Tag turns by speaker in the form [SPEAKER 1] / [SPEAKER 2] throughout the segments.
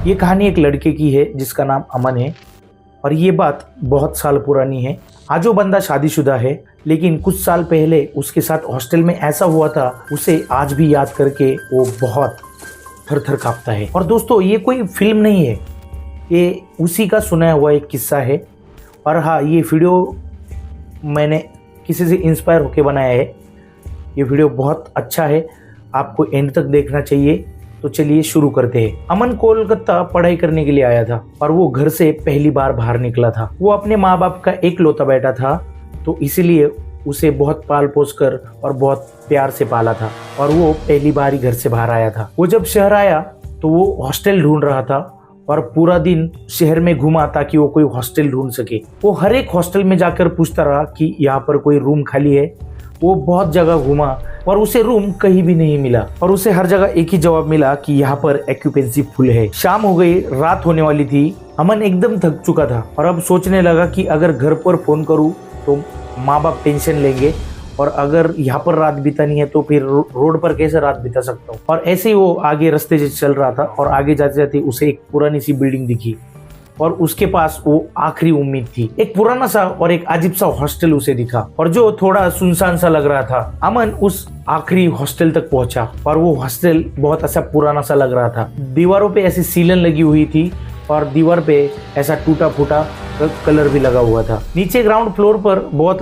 [SPEAKER 1] ये कहानी एक लड़के की है जिसका नाम अमन है और ये बात बहुत साल पुरानी है। आज वो बंदा शादीशुदा है, लेकिन कुछ साल पहले उसके साथ हॉस्टल में ऐसा हुआ था, उसे आज भी याद करके वो बहुत थर थर कांपता है। और दोस्तों, ये कोई फिल्म नहीं है, ये उसी का सुनाया हुआ एक किस्सा है। और हाँ, ये वीडियो मैंने किसी से इंस्पायर होकर बनाया है। ये वीडियो बहुत अच्छा है, आपको एंड तक देखना चाहिए। तो चलिए शुरू करते हैं। अमन कोलकाता पढ़ाई करने के लिए आया था और वो घर से पहली बार बाहर निकला था। वो अपने माँ बाप का एकलौता बेटा था, तो इसीलिए उसे बहुत पाल पोस कर और बहुत प्यार से पाला था और वो पहली बार ही घर से बाहर आया था। वो जब शहर आया तो वो हॉस्टल ढूंढ रहा था और पूरा दिन शहर में घूमा ताकि वो कोई हॉस्टल ढूंढ सके। वो हर एक हॉस्टल में जाकर पूछता रहा कि यहाँ पर कोई रूम खाली है। वो बहुत जगह घूमा और उसे रूम कहीं भी नहीं मिला और उसे हर जगह एक ही जवाब मिला कि यहाँ पर ऑक्यूपेंसी फुल है। शाम हो गई, रात होने वाली थी। अमन एकदम थक चुका था और अब सोचने लगा कि अगर घर पर फोन करूँ तो माँ बाप टेंशन लेंगे और अगर यहाँ पर रात बितानी है तो फिर रोड पर कैसे रात बिता सकता हूँ। और ऐसे ही वो आगे रास्ते से चल रहा था और आगे जाते जाते उसे एक पुरानी सी बिल्डिंग दिखी और उसके पास वो आखिरी उम्मीद थी। एक पुराना सा और एक अजीब सा हॉस्टल उसे दिखा और जो थोड़ा सुनसान सा लग रहा था। अमन उस आखिरी हॉस्टल तक पहुंचा और वो हॉस्टल बहुत ऐसा पुराना सा लग रहा था। दीवारों पे ऐसी सीलन लगी हुई थी और दीवार पे ऐसा टूटा फूटा कलर भी लगा हुआ था। नीचे ग्राउंड फ्लोर पर बहुत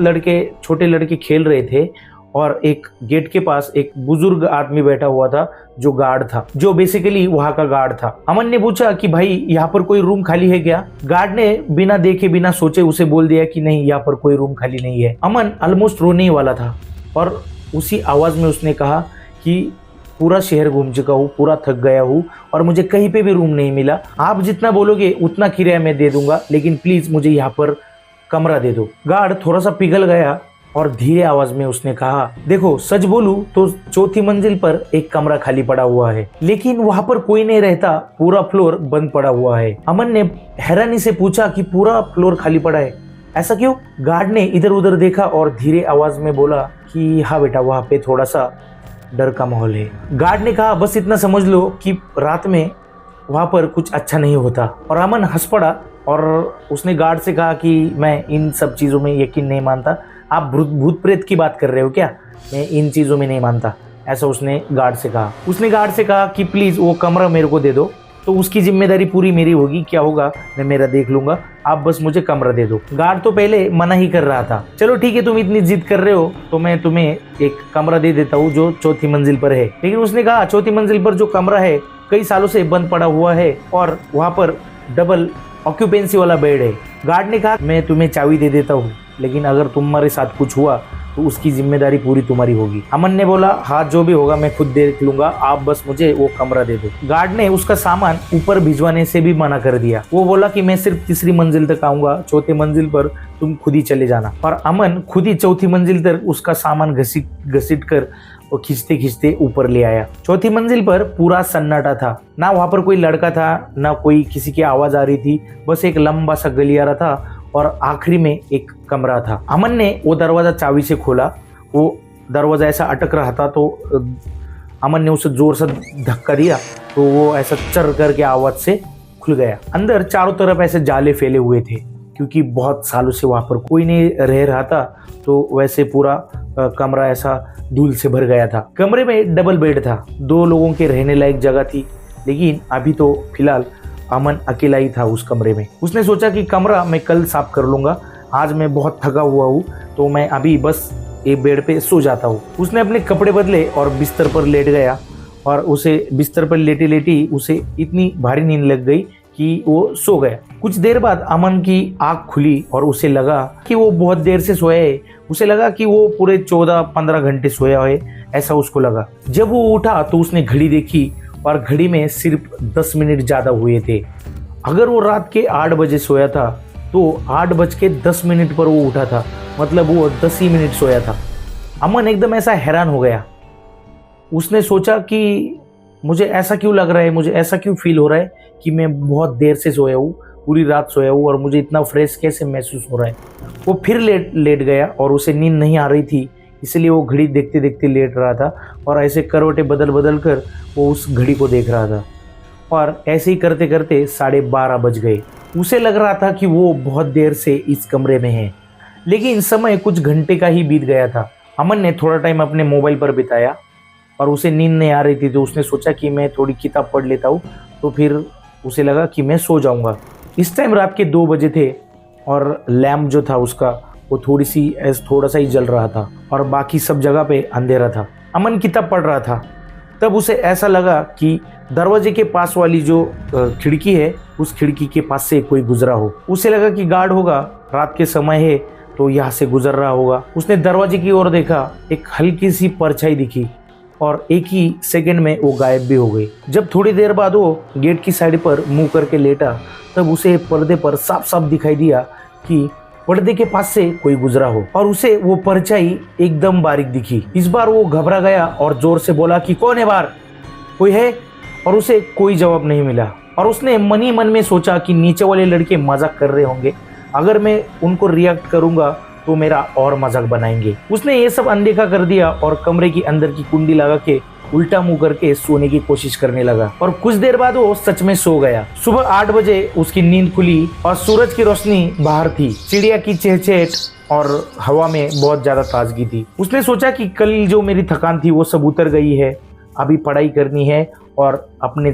[SPEAKER 1] छोटे लड़के खेल रहे थे और एक गेट के पास एक बुजुर्ग आदमी बैठा हुआ था जो गार्ड था, जो बेसिकली वहां का गार्ड था। अमन ने पूछा कि भाई यहाँ पर कोई रूम खाली है क्या? गार्ड ने बिना देखे बिना सोचे उसे बोल दिया कि नहीं, यहाँ पर कोई रूम खाली नहीं है। अमन ऑलमोस्ट रोने ही वाला था और उसी आवाज में उसने कहा कि पूरा शहर घूम चुका हूँ, पूरा थक गया हूँ और मुझे कहीं पे भी रूम नहीं मिला। आप जितना बोलोगे उतना किराया मैं दे दूंगा, लेकिन प्लीज मुझे यहाँ पर कमरा दे दो। गार्ड थोड़ा सा पिघल गया और धीरे आवाज में उसने कहा, देखो सच बोलूं तो चौथी मंजिल पर एक कमरा खाली पड़ा हुआ है, लेकिन वहां पर कोई नहीं रहता, पूरा फ्लोर बंद पड़ा हुआ है। अमन ने हैरानी से पूछा कि पूरा फ्लोर खाली पड़ा है, ऐसा क्यों? गार्ड ने इधर उधर देखा और धीरे आवाज में बोला कि हाँ बेटा, वहां पे थोड़ा सा डर का माहौल है। गार्ड ने कहा, बस इतना समझ लो कि रात में वहां पर कुछ अच्छा नहीं होता। और अमन हंस पड़ा और उसने गार्ड से कहा कि मैं इन सब चीजों में यकीन नहीं मानता। आप भूत प्रेत की बात कर रहे हो क्या? मैं इन चीजों में नहीं मानता, ऐसा उसने गार्ड से कहा। उसने गार्ड से कहा कि प्लीज वो कमरा मेरे को दे दो, तो उसकी जिम्मेदारी पूरी मेरी होगी, क्या होगा मैं मेरा देख लूंगा, आप बस मुझे कमरा दे दो। गार्ड तो पहले मना ही कर रहा था। चलो ठीक है, तुम इतनी जिद कर रहे हो तो मैं तुम्हें एक कमरा दे देता हूँ जो चौथी मंजिल पर है। लेकिन उसने कहा, चौथी मंजिल पर जो कमरा है कई सालों से बंद पड़ा हुआ है और वहां पर डबल ऑक्यूपेंसी वाला बेड है। गार्ड ने कहा, मैं तुम्हें चाबी दे देता हूँ, लेकिन अगर तुम्हारे साथ कुछ हुआ तो उसकी जिम्मेदारी पूरी तुम्हारी होगी। अमन ने बोला, हाँ जो भी होगा मैं खुद देख लूंगा, आप बस मुझे वो कमरा दे दो। गार्ड ने उसका सामान ऊपर भिजवाने से भी मना कर दिया। वो बोला कि मैं सिर्फ तीसरी मंजिल तक आऊंगा, चौथी मंजिल पर तुम खुद ही चले जाना। और अमन खुद ही चौथी मंजिल तक उसका सामान घसीट कर वो खींचते खींचते ऊपर ले आया। चौथी मंजिल पर पूरा सन्नाटा था, ना वहां पर कोई लड़का था, ना कोई किसी की आवाज आ रही थी, बस एक लंबा सा गलियारा था और आखिरी में एक कमरा था। अमन ने वो दरवाजा चाबी से खोला। वो दरवाजा ऐसा अटक रहा था तो अमन ने उसे जोर से धक्का दिया तो वो ऐसा चर करके आवाज से खुल गया। अंदर चारों तरफ ऐसे जाले फैले हुए थे, क्योंकि बहुत सालों से वहां पर कोई नहीं रह रहा था, तो वैसे पूरा कमरा ऐसा धूल से भर गया था। कमरे में डबल बेड था, 2 लोगों के रहने लायक जगह थी, लेकिन अभी तो फिलहाल अमन अकेला ही था उस कमरे में। उसने सोचा कि कमरा मैं कल साफ कर लूंगा, आज मैं बहुत थका हुआ हूँ तो मैं अभी बस एक बेड पे सो जाता हूँ। उसने अपने कपड़े बदले और बिस्तर पर लेट गया और उसे बिस्तर पर लेटे लेटी उसे इतनी भारी नींद लग गई कि वो सो गया। कुछ देर बाद अमन की आंख खुली और उसे लगा कि वो बहुत देर से सोया है। उसे लगा कि वो पूरे 14-15 घंटे सोया है, ऐसा उसको लगा। जब वो उठा तो उसने घड़ी देखी और घड़ी में सिर्फ 10 मिनट ज्यादा हुए थे। अगर वो रात के 8 बजे सोया था तो 8:10 पर वो उठा था, मतलब वो 10 ही मिनट सोया था। अमन एकदम ऐसा हैरान हो गया। उसने सोचा कि मुझे ऐसा क्यों लग रहा है, मुझे ऐसा क्यों फील हो रहा है कि मैं बहुत देर से सोया हूँ, पूरी रात सोया हूँ और मुझे इतना फ्रेश कैसे महसूस हो रहा है। वो फिर लेट गया और उसे नींद नहीं आ रही थी, इसलिए वो घड़ी देखते देखते लेट रहा था और ऐसे करवटें बदल बदल कर वो उस घड़ी को देख रहा था। और ऐसे ही करते करते 12:30 बज गए। उसे लग रहा था कि वो बहुत देर से इस कमरे में है, लेकिन समय कुछ घंटे का ही बीत गया था। अमन ने थोड़ा टाइम अपने मोबाइल पर बिताया और उसे नींद नहीं आ रही थी, तो उसने सोचा कि मैं थोड़ी किताब पढ़ लेता हूँ। तो फिर उसे लगा कि मैं सो जाऊँगा। इस टाइम रात के 2 बजे थे और लैम्प जो था उसका वो थोड़ा सा ही जल रहा था और बाकी सब जगह पे अंधेरा था। अमन किताब पढ़ रहा था, तब उसे ऐसा लगा कि दरवाजे के पास वाली जो खिड़की है, उस खिड़की के पास से कोई गुजरा हो। उसे लगा कि गार्ड होगा, रात के समय है तो यहाँ से गुजर रहा होगा। उसने दरवाजे की ओर देखा, एक हल्की सी परछाई दिखी और एक ही सेकंड में वो गायब भी हो गई। जब थोड़ी देर बाद वो गेट की साइड पर मुंह करके लेटा, तब उसे पर्दे पर साफ साफ दिखाई दिया कि पर्दे के पास से कोई गुजरा हो और उसे वो परछाई एकदम बारीक दिखी। इस बार वो घबरा गया और जोर से बोला कि कौन है बाहर, कोई है? और उसे कोई जवाब नहीं मिला और उसने मन ही मन में सोचा कि नीचे वाले लड़के मजाक कर रहे होंगे, अगर मैं उनको रिएक्ट करूंगा तो मेरा और मजाक बनाएंगे। उसने ये सब अनदेखा कर दिया और कमरे की अंदर की कुंडी लगा के उल्टा मुंह करके सोने की कोशिश करने लगा और कुछ देर बाद वो सच में सो गया। सुबह 8 बजे उसकी नींद खुली और सूरज की रोशनी बाहर थी, चिड़िया की चहचहट और हवा में बहुत ज्यादा ताजगी थी। उसने सोचा कि कल जो मेरी थकान थी वो सब उतर गई है, अभी पढ़ाई करनी है और अपने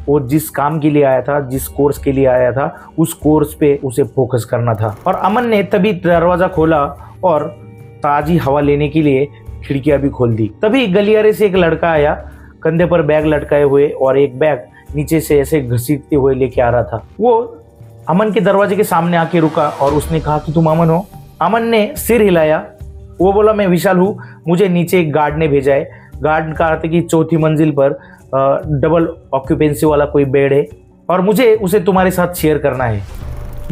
[SPEAKER 1] वो जिस काम के लिए आया था, जिस कोर्स के लिए आया था, उस कोर्स पे उसे फोकस करना था। और अमन ने तभी दरवाजा खोला और ताजी हवा लेने के लिए खिड़कियां भी खोल दी। तभी गलियारे से एक लड़का आया, कंधे पर बैग लटकाए हुए और एक बैग नीचे से ऐसे घसीटते हुए लेके आ रहा था। वो अमन के दरवाजे के सामने आके रुका और उसने कहा कि तुम अमन हो? अमन ने सिर हिलाया। वो बोला मैं विशाल हूँ, मुझे नीचे एक गार्ड ने भेजा है। गार्ड का अर्थ कि 4थी मंजिल पर डबल ऑक्यूपेंसी वाला कोई बेड है और मुझे उसे तुम्हारे साथ शेयर करना है।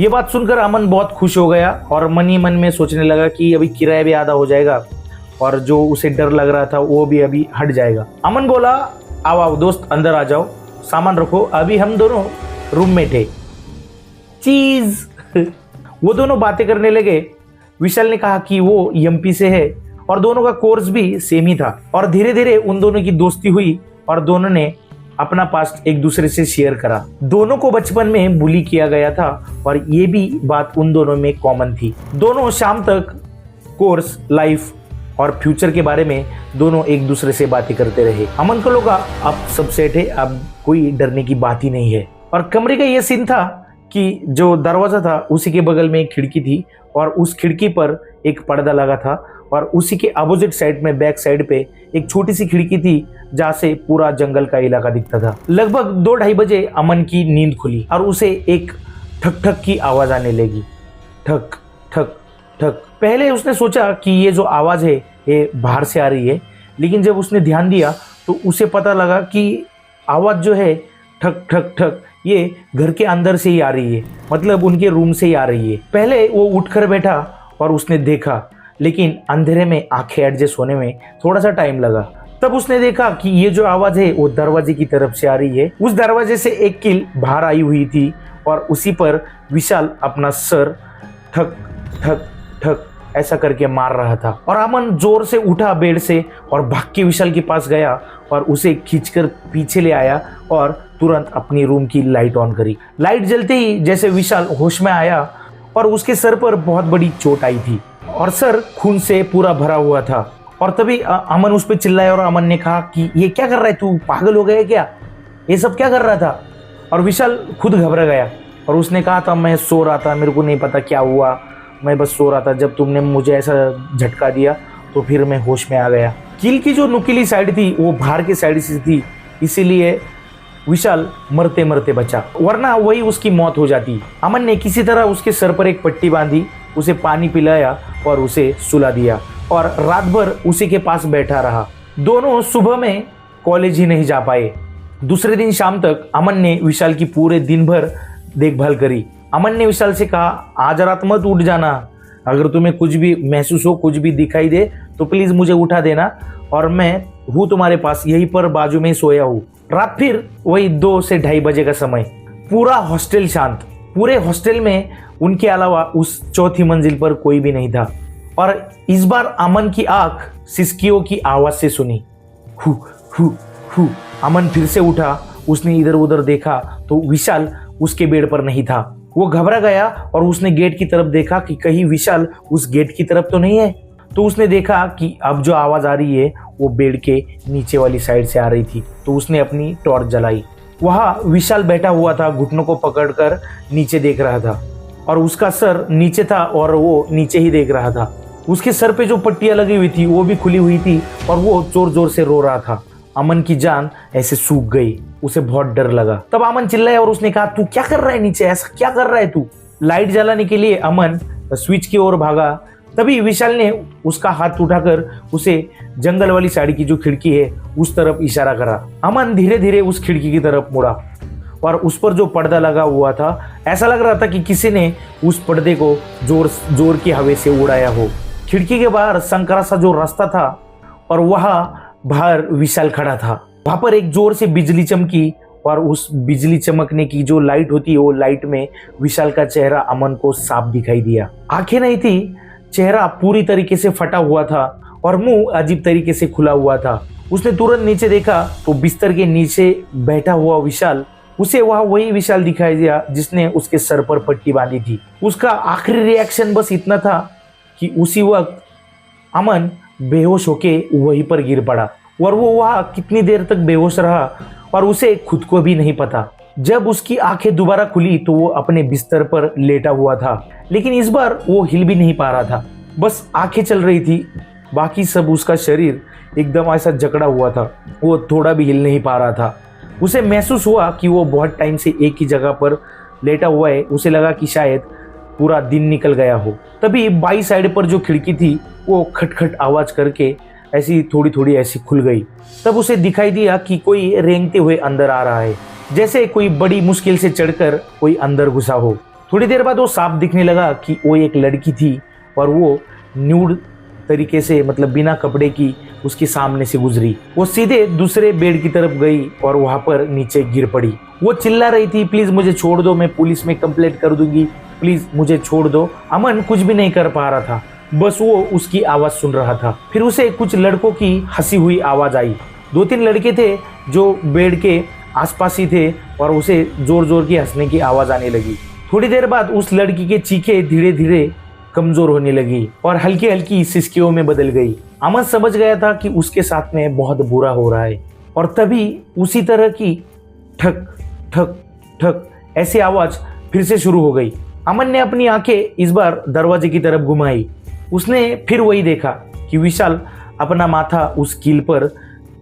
[SPEAKER 1] ये बात सुनकर अमन बहुत खुश हो गया और मन ही मन में सोचने लगा कि अभी किराया भी आधा हो जाएगा और जो उसे डर लग रहा था वो भी अभी हट जाएगा। अमन बोला आओ आओ दोस्त, अंदर आ जाओ, सामान रखो, अभी हम दोनों रूममेट है। चीज वो दोनों बातें करने लगे। विशाल ने कहा कि वो एमपी से है और दोनों का कोर्स भी सेम ही था और धीरे धीरे उन दोनों की दोस्ती हुई और दोनों ने अपना पास्ट एक दूसरे से शेयर करा। दोनों को बचपन में बुली किया गया था और ये भी बात उन दोनों में कॉमन थी। दोनों शाम तक कोर्स, लाइफ और फ्यूचर के बारे में दोनों एक दूसरे से बातें करते रहे। अमन को लगा अब सब सेट है, अब कोई डरने की बात ही नहीं है। और कमरे का ये सीन था कि जो दरवाजा था उसी के बगल में एक खिड़की थी और उस खिड़की पर एक पर्दा लगा था और उसी के अपोजिट साइड में बैक साइड पे एक छोटी सी खिड़की थी जहाँ से पूरा जंगल का इलाका दिखता था। लगभग 2-2:30 बजे अमन की नींद खुली और उसे एक ठक ठक की आवाज आने लगी। ठक ठक ठक। पहले उसने सोचा कि ये जो आवाज है ये बाहर से आ रही है, लेकिन जब उसने ध्यान दिया तो उसे पता लगा कि आवाज जो है ठक ठक ठक ये घर के अंदर से ही आ रही है, मतलब उनके रूम से ही आ रही है। पहले वो उठकर बैठा और उसने देखा, लेकिन अंधेरे में आंखें एडजस्ट होने में थोड़ा सा टाइम लगा। तब उसने देखा कि ये जो आवाज है वो दरवाजे की तरफ से आ रही है। उस दरवाजे से एक कील बाहर आई हुई थी और उसी पर विशाल अपना सर ठक ठक ठक ऐसा करके मार रहा था। और अमन जोर से उठा बेड से और भाग के विशाल के पास गया और उसे खींचकर पीछे ले आया और तुरंत अपनी रूम की लाइट ऑन करी। लाइट जलते ही जैसे विशाल होश में आया और उसके सर पर बहुत बड़ी चोट आई थी और सर खून से पूरा भरा हुआ था। और तभी अमन उस पर चिल्लाया और अमन ने कहा कि ये क्या कर रहा है, तू पागल हो गया क्या, ये सब क्या कर रहा था? और विशाल खुद घबरा गया और उसने कहा था मैं सो रहा था, मेरे को नहीं पता क्या हुआ, मैं बस सो रहा था, जब तुमने मुझे ऐसा झटका दिया तो फिर मैं होश में आ गया। कील की जो नुकीली साइड थी वो बाहर की साइड से थी, इसीलिए विशाल मरते मरते बचा, वरना वही उसकी मौत हो जाती। अमन ने किसी तरह उसके सर पर एक पट्टी बांधी, उसे पानी पिलाया और उसे सुला दिया और रात भर उसी के पास बैठा रहा। दोनों सुबह में कॉलेज ही नहीं जा पाए। दूसरे दिन शाम तक अमन ने विशाल की पूरे दिन भर देखभाल करी। अमन ने विशाल से कहा आज रात मत उठ जाना, अगर तुम्हें कुछ भी महसूस हो, कुछ भी दिखाई दे तो प्लीज मुझे उठा देना और मैं हूँ तुम्हारे पास, यहीं पर बाजू में ही सोया हूँ। रात फिर वही 2 से 2:30 बजे का समय। पूरा हॉस्टल शांत। पूरे हॉस्टल में उनके अलावा उस 4थी मंजिल पर कोई भी नहीं था और इस बार अमन की आंख सिसकियों की आवाज से सुनी। Who who who. अमन फिर से उठा उसने इधर उधर देखा तो विशाल उसके बेड पर नहीं था। वो घबरा गया और उसने गेट की तरफ देखा कि कहीं विशाल उस गेट की तरफ तो नहीं है। तो उसने देखा कि अब जो आवाज आ रही है वो बेड के नीचे वाली साइड से आ रही थी। तो उसने अपनी टॉर्च जलाई। वहां विशाल बैठा हुआ था, घुटनों को पकड़कर नीचे देख रहा था और उसका सर नीचे था और वो नीचे ही देख रहा था। उसके सर पे जो पट्टियां लगी हुई थी वो भी खुली हुई थी और वो जोर जोर से रो रहा था। अमन की जान ऐसे सूख गई, उसे बहुत डर लगा। तब अमन चिल्लाया और उसने कहा, तू क्या कर रहा है नीचे, ऐसा क्या कर रहा है तू? लाइट जलाने के लिए अमन स्विच की ओर भागा। तभी विशाल ने उसका हाथ उठाकर उसे जंगल वाली साइड की जो खिड़की है उस तरफ इशारा करा। अमन धीरे धीरे उस खिड़की की तरफ मुड़ा और उस पर जो पर्दा लगा हुआ था ऐसा लग रहा था कि किसी ने उस पर्दे को जोर जोर की हवा से उड़ाया हो। खिड़की के बाहर संकरा सा जो रास्ता था और वहां बाहर विशाल खड़ा था। वहां पर एक जोर से बिजली चमकी और उस बिजली चमकने की जो लाइट होती है वो लाइट में विशाल का चेहरा अमन को साफ दिखाई दिया। आंखें नहीं थी, चेहरा पूरी तरीके से फटा हुआ था और मुंह अजीब तरीके से खुला हुआ था। उसने तुरंत नीचे देखा तो बिस्तर के नीचे बैठा हुआ विशाल, उसे वहां वही विशाल दिखाई दिया जिसने उसके सर पर पट्टी बांधी थी। उसका आखिरी रिएक्शन बस इतना था कि उसी वक्त अमन बेहोश होके वहीं पर गिर पड़ा और वो वहां कितनी देर तक बेहोश रहा और उसे खुद को भी नहीं पता। जब उसकी आंखें दोबारा खुली तो वो अपने बिस्तर पर लेटा हुआ था, लेकिन इस बार वो हिल भी नहीं पा रहा था, बस आंखें चल रही थी। बाकी सब उसका शरीर एकदम ऐसा जकड़ा हुआ था, वो थोड़ा भी हिल नहीं पा रहा था। उसे महसूस हुआ कि वो बहुत टाइम से एक ही जगह पर लेटा हुआ है। उसे लगा कि शायद पूरा दिन निकल गया हो। तभी बाई साइड पर जो खिड़की थी वो खटखट आवाज करके ऐसी थोड़ी थोड़ी ऐसी खुल गई। तब उसे दिखाई दिया कि कोई रेंगते हुए अंदर आ रहा है, जैसे कोई बड़ी मुश्किल से चढ़कर कोई अंदर घुसा हो। थोड़ी देर बाद वो साफ दिखने लगा कि वो एक लड़की थी और वो न्यूड तरीके से मतलब बिना कपड़े की उसके सामने से गुजरी। वो सीधे दूसरे बेड की तरफ गई और वहां पर नीचे गिर पड़ी। वो चिल्ला रही थी, प्लीज मुझे छोड़ दो, मैं पुलिस में कंप्लेंट कर दूंगी, प्लीज मुझे छोड़ दो। अमन कुछ भी नहीं कर पा रहा था, बस वो उसकी आवाज सुन रहा था। फिर उसे कुछ लड़कों की हंसी हुई आवाज आई। 2-3 लड़के थे जो बेड के आसपास ही थे और उसे जोर जोर की हंसने की आवाज आने लगी। थोड़ी देर बाद उस लड़की के चीखें धीरे धीरे कमजोर होने लगी और हल्की हल्की सिसकियों में बदल गई। अमन समझ गया था कि उसके साथ में बहुत बुरा हो रहा है और तभी उसी तरह की ठक ठक ठक ऐसी आवाज फिर से शुरू हो गई। अमन ने अपनी आंखें इस बार दरवाजे की तरफ घुमाई। उसने फिर वही देखा कि विशाल अपना माथा उस कील पर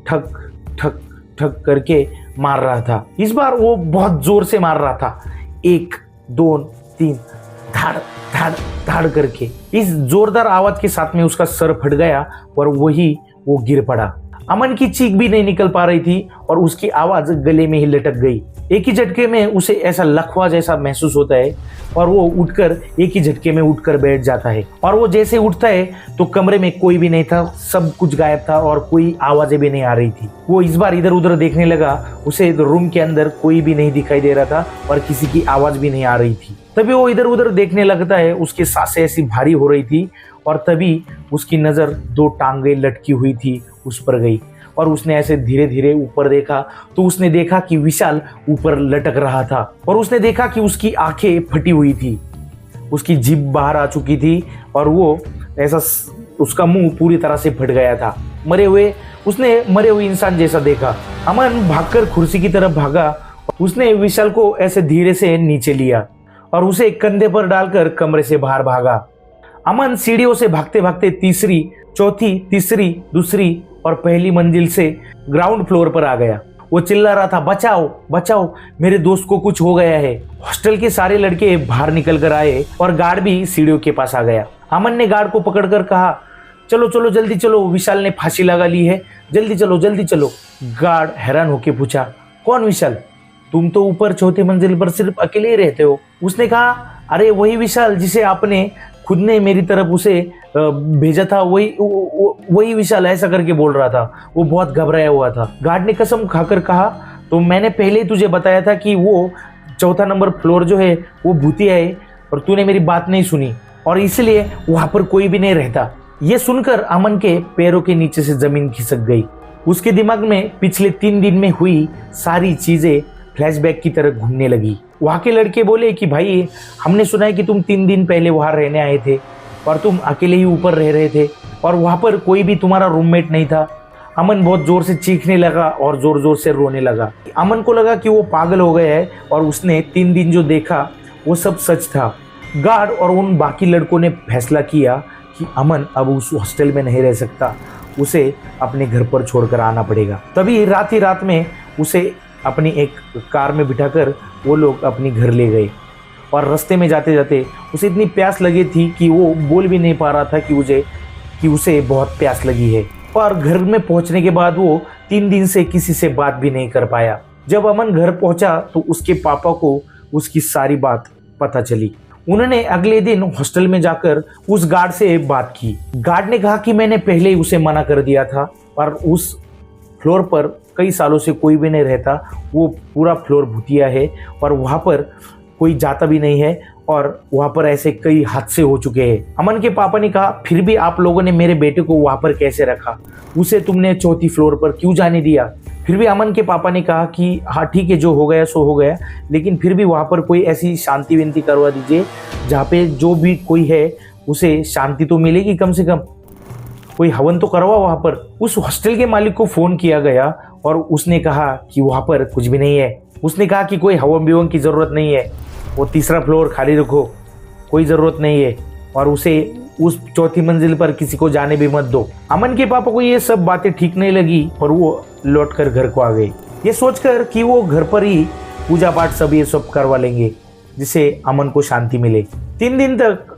[SPEAKER 1] ठक ठक ठक करके मार रहा था। इस बार वो बहुत जोर से मार रहा था, 1 2 3 धाड़ धाड़ धाड़ करके। इस जोरदार आवाज के साथ में उसका सर फट गया और वही वो गिर पड़ा। अमन की चीख भी नहीं निकल पा रही थी और उसकी आवाज गले में ही लटक गई। एक ही झटके में उसे ऐसा लखवा जैसा महसूस होता है और वो उठकर एक ही झटके में उठकर बैठ जाता है। और वो जैसे उठता है तो कमरे में कोई भी नहीं था, सब कुछ गायब था और कोई आवाजें भी नहीं आ रही थी। वो इस बार इधर उधर देखने लगा, उसे रूम के अंदर कोई भी नहीं दिखाई दे रहा था और किसी की आवाज भी नहीं आ रही थी। तभी वो इधर उधर देखने लगता है, उसकी सांसें ऐसी भारी हो रही थी और तभी उसकी नजर 2 टांगे लटकी हुई थी उस पर गई और उसने ऐसे धीरे धीरे ऊपर देखा तो उसने देखा कि विशाल ऊपर लटक रहा था और उसने देखा कि उसकी आंखें फटी हुई थी, उसकी जीभ बाहर आ चुकी थी और वो ऐसा उसका मुंह पूरी तरह से फट गया था। उसने मरे हुए इंसान जैसा देखा। अमन भागकर कुर्सी की तरफ भागा। उसने विशाल को ऐसे धीरे से नीचे लिया और उसे कंधे पर डालकर कमरे से बाहर भागा। अमन सीढ़ियों से भागते भागते तीसरी, चौथी, तीसरी, दूसरी और पहली मंजिल से ग्राउंड फ्लोर पर आ गया। वो चिल्ला रहा था, बचाओ बचाओ, मेरे दोस्त को कुछ हो गया है। हॉस्टल के सारे लड़के बाहर निकल कर आए और गार्ड भी सीढ़ियों के पास आ गया। अमन ने गार्ड को पकड़कर कहा, चलो चलो जल्दी चलो, विशाल ने फांसी लगा ली है, जल्दी चलो जल्दी चलो। गार्ड हैरान होकर पूछा, कौन विशाल? तुम तो ऊपर चौथे मंजिल पर सिर्फ अकेले ही रहते हो। उसने कहा, अरे वही विशाल जिसे आपने खुद ने मेरी तरफ उसे भेजा था, वही विशाल, ऐसा करके बोल रहा था। वो बहुत घबराया हुआ था। गार्ड ने कसम खाकर कहा, तो मैंने पहले ही तुझे बताया था कि वो 4था नंबर फ्लोर जो है वो भूतिया है और तूने मेरी बात नहीं सुनी और इसलिए वहां पर कोई भी नहीं रहता। ये सुनकर अमन के पैरों के नीचे से जमीन खिसक गई उसके दिमाग में पिछले 3 दिन में हुई सारी चीजें फ्लैशबैक की तरह घूमने लगी। वहाँ के लड़के बोले कि भाई हमने सुना है कि तुम 3 दिन पहले वहाँ रहने आए थे और तुम अकेले ही ऊपर रह रहे थे और वहाँ पर कोई भी तुम्हारा रूममेट नहीं था। अमन बहुत जोर से चीखने लगा और जोर जोर से रोने लगा। अमन को लगा कि वो पागल हो गया है और उसने 3 दिन जो देखा वो सब सच था। गार्ड और उन बाकी लड़कों ने फैसला किया कि अमन अब उस हॉस्टल में नहीं रह सकता, उसे अपने घर पर छोड़कर आना पड़ेगा। तभी रात ही रात में उसे अपनी एक कार में बिठाकर वो लोग अपनी घर ले गए और रास्ते में जाते जाते उसे इतनी प्यास लगी थी कि वो बोल भी नहीं पा रहा था कि उसे बहुत प्यास लगी है। और घर में पहुंचने के बाद वो 3 दिन से किसी से बात भी नहीं कर पाया। जब अमन घर पहुंचा तो उसके पापा को उसकी सारी बात पता चली। उन्होंने अगले दिन हॉस्टल में जाकर उस गार्ड से बात की। गार्ड ने कहा कि मैंने पहले ही उसे मना कर दिया था और उस फ्लोर पर कई सालों से कोई भी नहीं रहता, वो पूरा फ्लोर भूतिया है और वहाँ पर कोई जाता भी नहीं है और वहाँ पर ऐसे कई हादसे हो चुके हैं। अमन के पापा ने कहा फिर भी आप लोगों ने मेरे बेटे को वहाँ पर कैसे रखा, उसे तुमने 4थी फ्लोर पर क्यों जाने दिया। फिर भी अमन के पापा ने कहा कि हाँ ठीक है, जो हो गया सो हो गया, लेकिन फिर भी वहाँ पर कोई ऐसी शांति विनती करवा दीजिए जहाँ पे जो भी कोई है उसे शांति तो मिलेगी, कम से कम कोई हवन तो करवा वहाँ पर। उस हॉस्टल के मालिक को फ़ोन किया गया और उसने कहा कि वहाँ पर कुछ भी नहीं है। उसने कहा कि कोई हवन बिवन की ज़रूरत नहीं है, वो 3रा फ्लोर खाली रखो, कोई ज़रूरत नहीं है और उसे उस 4थी मंजिल पर किसी को जाने भी मत दो। अमन के पापा को ये सब बातें ठीक नहीं लगी और वो लौटकर घर को आ गए, ये सोचकर कि वो घर पर ही पूजा पाठ सब ये सब करवा लेंगे जिससे अमन को शांति मिले। 3 दिन तक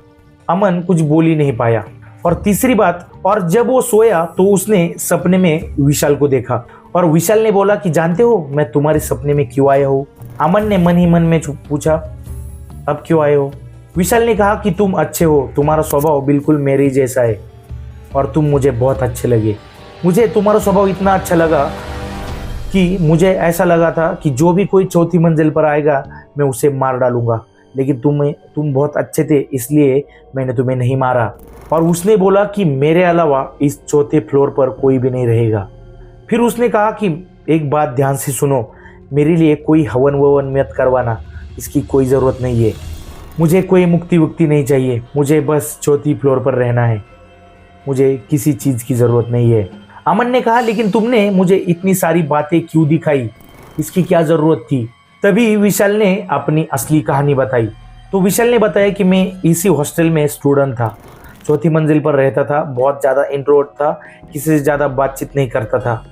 [SPEAKER 1] अमन कुछ बोल ही नहीं पाया। और तीसरी बात, और जब वो सोया तो उसने सपने में विशाल को देखा और विशाल ने बोला कि जानते हो मैं तुम्हारे सपने में क्यों आया हूँ। अमन ने मन ही मन में पूछा अब क्यों आए हो। विशाल ने कहा कि तुम अच्छे हो, तुम्हारा स्वभाव बिल्कुल मेरे जैसा है और तुम मुझे बहुत अच्छे लगे। मुझे तुम्हारा स्वभाव इतना अच्छा लगा कि मुझे ऐसा लगा था कि जो भी कोई 4थी मंजिल पर आएगा मैं उसे मार डालूंगा, लेकिन तुम बहुत अच्छे थे इसलिए मैंने तुम्हें नहीं मारा। और उसने बोला कि मेरे अलावा इस 4थे फ्लोर पर कोई भी नहीं रहेगा। फिर उसने कहा कि एक बात ध्यान से सुनो, मेरे लिए कोई हवन ववन मत करवाना, इसकी कोई ज़रूरत नहीं है। मुझे कोई मुक्ति वुक्ति नहीं चाहिए, मुझे बस 4थी फ्लोर पर रहना है, मुझे किसी चीज़ की ज़रूरत नहीं है। अमन ने कहा लेकिन तुमने मुझे इतनी सारी बातें क्यों दिखाई, इसकी क्या ज़रूरत थी। तभी विशाल ने अपनी असली कहानी बताई। तो विशाल ने बताया कि मैं इसी हॉस्टल में स्टूडेंट था, 4थी मंजिल पर रहता था, बहुत ज़्यादा इंट्रोवर्ट था, किसी से ज़्यादा बातचीत नहीं करता था।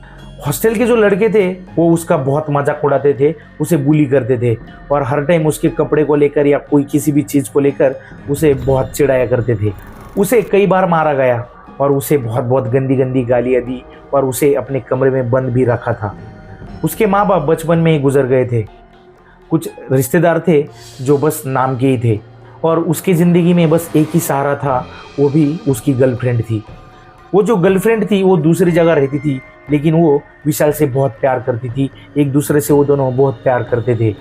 [SPEAKER 1] हॉस्टल के जो लड़के थे वो उसका बहुत मजाक उड़ाते थे, उसे बुली करते थे और हर टाइम उसके कपड़े को लेकर या कोई किसी भी चीज़ को लेकर उसे बहुत चिढ़ाया करते थे। उसे कई बार मारा गया और उसे बहुत बहुत गंदी गंदी गालियाँ दी और उसे अपने कमरे में बंद भी रखा था। उसके माँ बाप बचपन में ही गुजर गए थे, कुछ रिश्तेदार थे जो बस नाम के ही थे और उसकी ज़िंदगी में बस एक ही सहारा था, वो भी उसकी गर्लफ्रेंड थी। वो जो गर्लफ्रेंड थी वो दूसरी जगह रहती थी, लेकिन वो विशाल से बहुत प्यार करती थी, एक दूसरे से वो दोनों बहुत प्यार करते थे।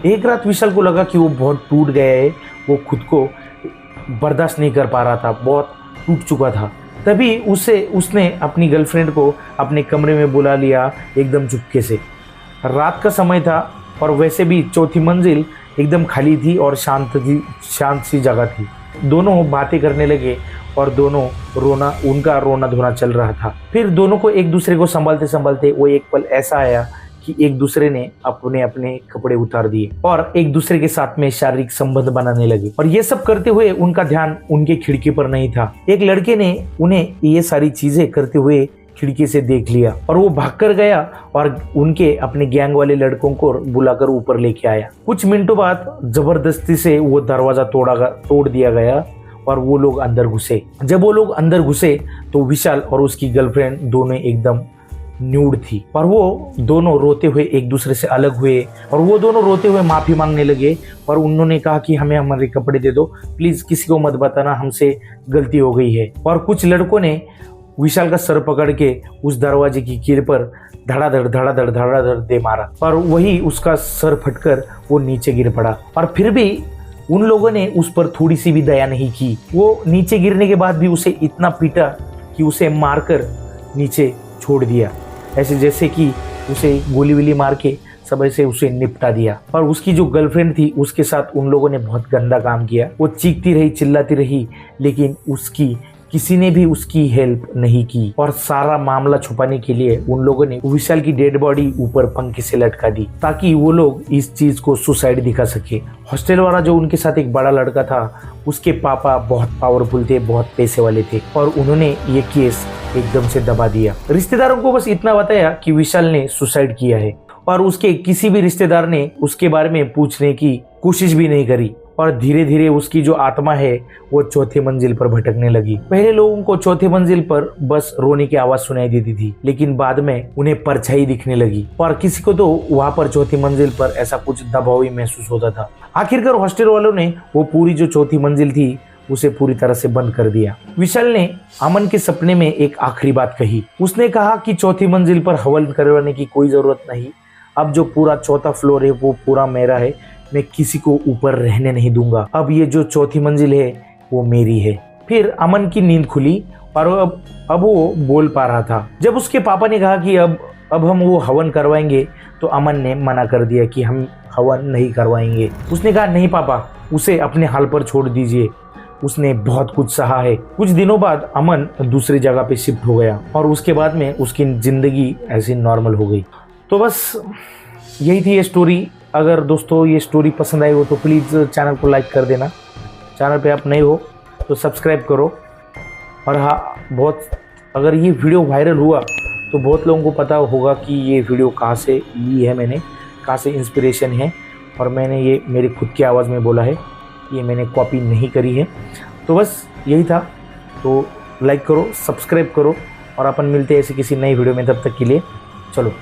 [SPEAKER 1] एक रात विशाल को लगा कि वो बहुत टूट गया है, वो खुद को बर्दाश्त नहीं कर पा रहा था, बहुत टूट चुका था। तभी उसने अपनी गर्लफ्रेंड को अपने कमरे में बुला लिया एकदम चुपके से। रात का समय था और वैसे भी 4थी मंजिल एकदम खाली थी और शांत सी जगह थी। दोनों बातें करने लगे और उनका रोना धोना चल रहा था। फिर दोनों को एक दूसरे को संभालते संभालते वो एक पल ऐसा आया कि एक दूसरे ने अपने अपने कपड़े उतार दिए और एक दूसरे के साथ में शारीरिक संबंध बनाने लगे। और ये सब करते हुए उनका ध्यान उनके खिड़की पर नहीं था। एक लड़के ने उन्हें ये सारी चीजें करते हुए खिड़की से देख लिया और वो भागकर गया और उनके अपने गैंग वाले लड़कों को बुलाकर ऊपर लेके आया। कुछ मिनटों बाद जबरदस्ती से वो दरवाजा तोड़ दिया गया और वो लोग अंदर घुसे। जब वो लोग अंदर घुसे तो विशाल और उसकी गर्लफ्रेंड दोनों एकदम न्यूड थी और वो दोनों रोते हुए एक दूसरे से अलग हुए और वो दोनों रोते हुए माफी मांगने लगे और उन्होंने कहा कि हमें हमारे कपड़े दे दो, प्लीज किसी को मत बताना, हमसे गलती हो गई है। और कुछ लड़कों ने विशाल का सर पकड़ के उस दरवाजे की कील पर धड़ाधड़ दे मारा और वही उसका सर फटकर वो नीचे गिर पड़ा। और फिर भी उन लोगों ने उस पर थोड़ी सी भी दया नहीं की। वो नीचे गिरने के बाद भी उसे इतना पीटा कि उसे मारकर नीचे छोड़ दिया। ऐसे जैसे कि उसे गोली वोली मार के सब ऐसे उसे निपटा दिया। और उसकी जो गर्लफ्रेंड थी उसके साथ उन लोगों ने बहुत गंदा काम किया। वो चीखती रही, चिल्लाती रही, लेकिन उसकी किसी ने भी उसकी हेल्प नहीं की। और सारा मामला छुपाने के लिए उन लोगों ने विशाल की डेड बॉडी ऊपर पंखे से लटका दी ताकि वो लोग इस चीज को सुसाइड दिखा सके। हॉस्टल वाला जो उनके साथ एक बड़ा लड़का था, उसके पापा बहुत पावरफुल थे, बहुत पैसे वाले थे, और उन्होंने ये केस एकदम से दबा दिया। रिश्तेदारों को बस इतना बताया कि विशाल ने सुसाइड किया है, और उसके किसी भी रिश्तेदार ने उसके बारे में पूछने की कोशिश भी नहीं करी। और धीरे धीरे उसकी जो आत्मा है वो चौथी मंजिल पर भटकने लगी। पहले लोगों को चौथी मंजिल पर बस रोने की आवाज सुनाई देती थी, लेकिन बाद में उन्हें परछाई दिखने लगी, और किसी को तो वहां पर चौथी मंजिल पर ऐसा कुछ दबाव ही महसूस होता था। आखिरकार हॉस्टल वालों ने वो पूरी जो चौथी मंजिल थी उसे पूरी तरह से बंद कर दिया। विशाल ने अमन के सपने में एक आखिरी बात कही। उसने कहा कि चौथी मंजिल पर हवन करवाने की कोई जरूरत नहीं, अब जो पूरा चौथा फ्लोर है वो पूरा मेरा है, मैं किसी को ऊपर रहने नहीं दूंगा, अब ये जो चौथी मंजिल है वो मेरी है। फिर अमन की नींद खुली और अब वो बोल पा रहा था। जब उसके पापा ने कहा कि अब हम वो हवन करवाएंगे, तो अमन ने मना कर दिया कि हम हवन नहीं करवाएंगे। उसने कहा नहीं पापा, उसे अपने हाल पर छोड़ दीजिए, उसने बहुत कुछ सहा है। कुछ दिनों बाद अमन दूसरी जगह पे शिफ्ट हो गया, और उसके बाद में उसकी जिंदगी ऐसी नॉर्मल हो गई। तो बस यही थी ये स्टोरी। अगर दोस्तों ये स्टोरी पसंद आई हो तो प्लीज़ चैनल को लाइक कर देना। चैनल पे आप नए हो तो सब्सक्राइब करो। और हाँ, अगर ये वीडियो वायरल हुआ तो बहुत लोगों को पता होगा कि ये वीडियो कहाँ से ली है मैंने, कहाँ से इंस्पिरेशन है, और मैंने ये मेरी खुद की आवाज़ में बोला है, ये मैंने कॉपी नहीं करी है। तो बस यही था। तो लाइक करो, सब्सक्राइब करो, और अपन मिलते हैं ऐसे किसी नई वीडियो में। तब तक के लिए चलो।